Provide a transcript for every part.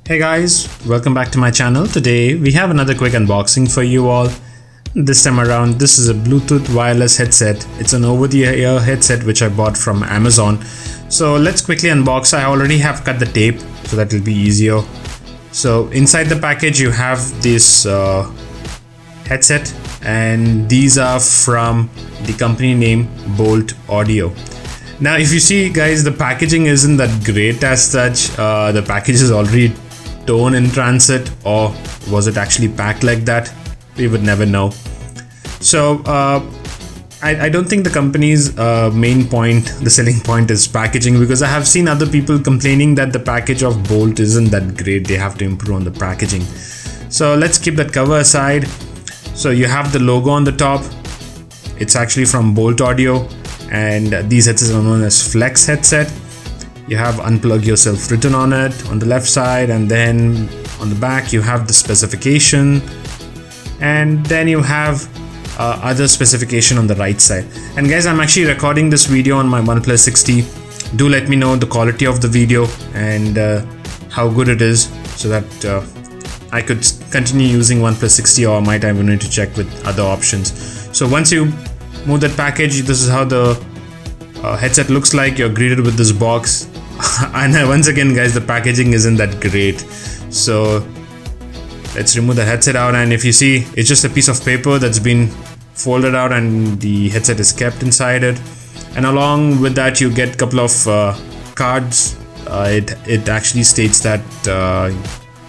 Hey guys, welcome back to my channel. Today we have another quick unboxing for you all. This time around, this is a Bluetooth wireless headset. It's an over-the-ear headset which I bought from Amazon. So let's quickly unbox. I already have cut the tape so that will be easier. So inside the package you have this headset, and these are from the company name Boult Audio. Now if you see guys, the packaging isn't that great as such. The package is already torn in transit, or was it actually packed like that? We would never know. So I don't think the company's main point, the selling point, is packaging, because I have seen other people complaining that the package of Boult isn't that great. They have to improve on the packaging. So let's keep that cover aside. So you have the logo on the top. It's actually from Boult Audio, and these headsets are known as Flex headset. You have unplug yourself written on it on the left side, and then on the back you have the specification, and then you have other specification on the right side. And guys, I'm actually recording this video on my OnePlus 60. Do let me know the quality of the video and how good it is, so that I could continue using OnePlus 60, or might I need to check with other options. So once you move that package, this is how the headset looks like. You're greeted with this box. And once again guys, the packaging isn't that great. So let's remove the headset out, and if you see, it's just a piece of paper that's been folded out and the headset is kept inside it. And along with that you get a couple of cards. It actually states that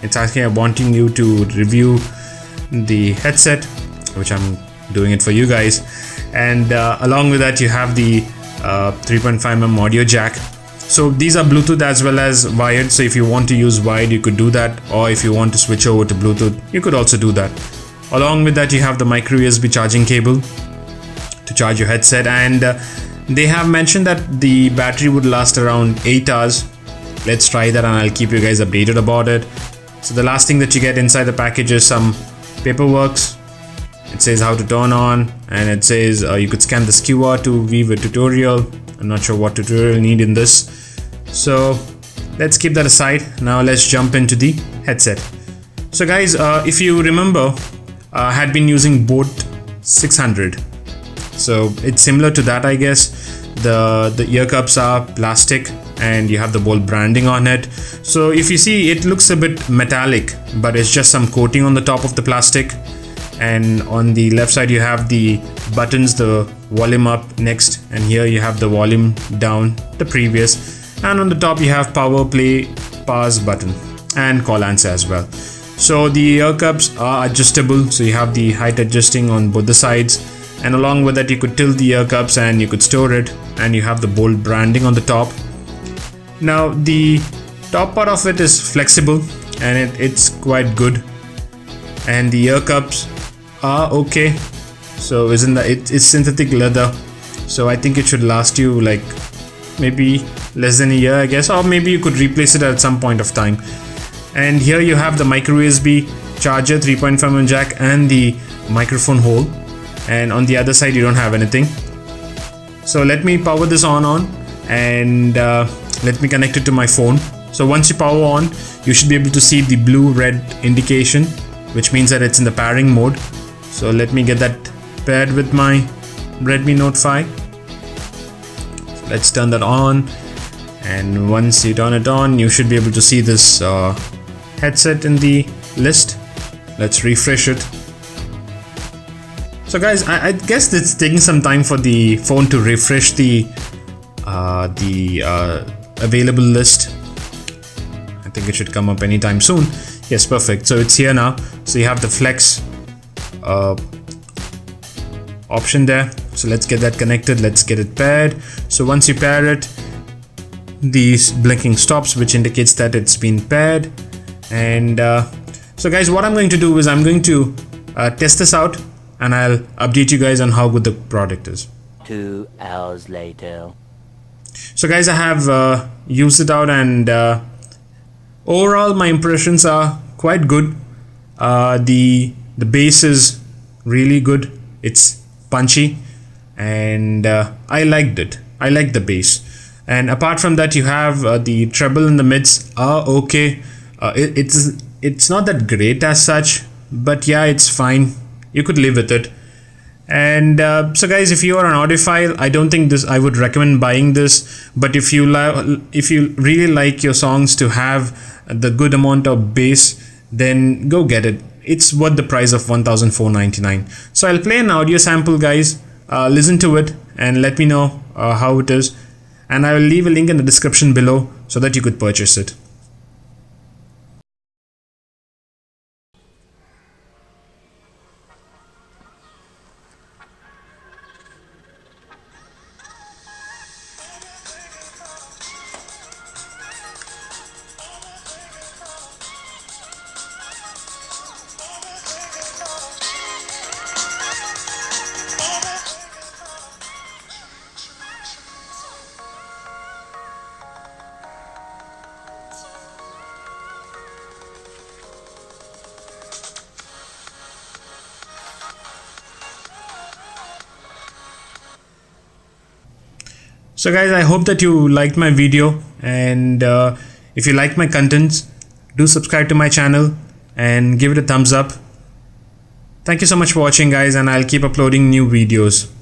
it's actually wanting you to review the headset, which I'm doing it for you guys. And along with that you have the 3.5mm audio jack. So these are Bluetooth as well as wired, so if you want to use wired you could do that, or if you want to switch over to Bluetooth you could also do that. Along with that you have the micro USB charging cable to charge your headset, and they have mentioned that the battery would last around 8 hours. Let's try that and I'll keep you guys updated about it. So the last thing that you get inside the package is some paperwork. It says how to turn on, and it says you could scan this QR to view a tutorial. I'm not sure what tutorial you need in this, so let's keep that aside. Now let's jump into the headset. So guys, if you remember, I had been using Boult 600, so it's similar to that, I guess. The ear cups are plastic and you have the Boult branding on it. So if you see, it looks a bit metallic, but it's just some coating on the top of the plastic. And on the left side you have the buttons, the volume up next, and here you have the volume down, the previous, and on the top you have power, play, pause button, and call answer as well. So the ear cups are adjustable, so you have the height adjusting on both the sides, and along with that you could tilt the ear cups and you could store it, and you have the Boult branding on the top. Now the top part of it is flexible and it's quite good, and the ear cups are okay. So isn't that it's synthetic leather, so I think it should last you like maybe less than a year, I guess, or maybe you could replace it at some point of time. And here you have the micro USB charger, 3.5mm jack, and the microphone hole, and on the other side you don't have anything. So let me power this on and let me connect it to my phone. So once you power on, you should be able to see the blue-red indication, which means that it's in the pairing mode. So let me get that paired with my Redmi Note 5. So let's turn that on, and once you turn it on you should be able to see this headset in the list. Let's refresh it. So guys, I guess it's taking some time for the phone to refresh the available list. I think it should come up anytime soon. Yes, perfect. So it's here now. So you have the Flex option there. So let's get that connected. Let's get it paired. So once you pair it, these blinking stops, which indicates that it's been paired. And so guys, what I'm going to do is I'm going to test this out, and I'll update you guys on how good the product is. 2 hours later. So guys, I have used it out, and overall my impressions are quite good. The bass is really good. It's punchy, and I liked it. I liked the bass. And apart from that, you have the treble in the mids are okay. It's not that great as such, but yeah, it's fine. You could live with it. And so guys, if you are an audiophile, I don't think I would recommend buying this. But if you really like your songs to have the good amount of bass, then go get it. It's worth the price of $1,499. So I'll play an audio sample, guys. Listen to it and let me know how it is. And I will leave a link in the description below so that you could purchase it. So guys, I hope that you liked my video, and if you like my contents, do subscribe to my channel and give it a thumbs up. Thank you so much for watching, guys, and I'll keep uploading new videos.